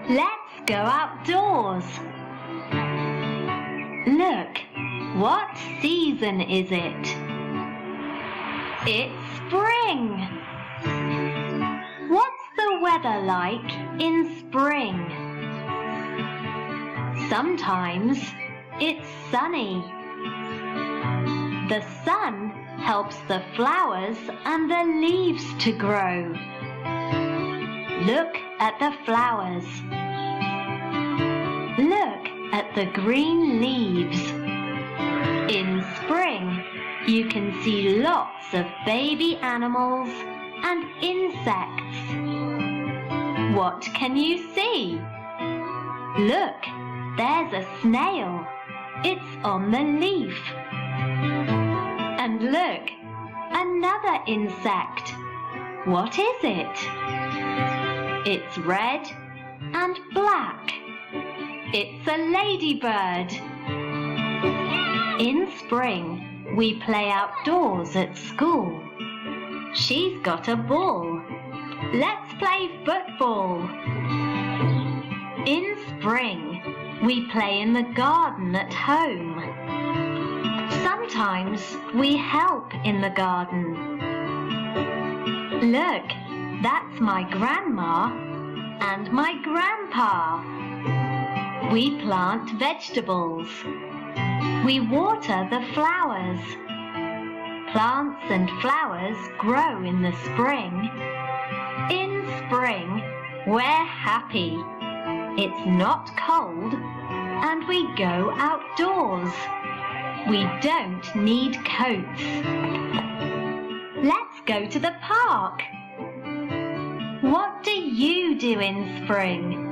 Let's go outdoors. Look, what season is it? It's spring. What's the weather like in spring? Sometimes it's sunny. The sun helps the flowers and the leaves to grow. Look at the flowers. Look at the green leaves. In spring, you can see lots of baby animals and insects. What can you see? Look, there's a snail. It's on the leaf. And look, another insect. What is it? It's red and black. It's a ladybird. In spring, we play outdoors at school. She's got a ball. Let's play football. In spring, we play in the garden at home. Sometimes we help in the garden. Look, that's my grandma and my grandpa. We plant vegetables. We water the flowers. Plants and flowers grow in the spring. In spring, we're happy. It's not cold, and we go outdoors. We don't need coats. Let's go to the park. What do you do in spring?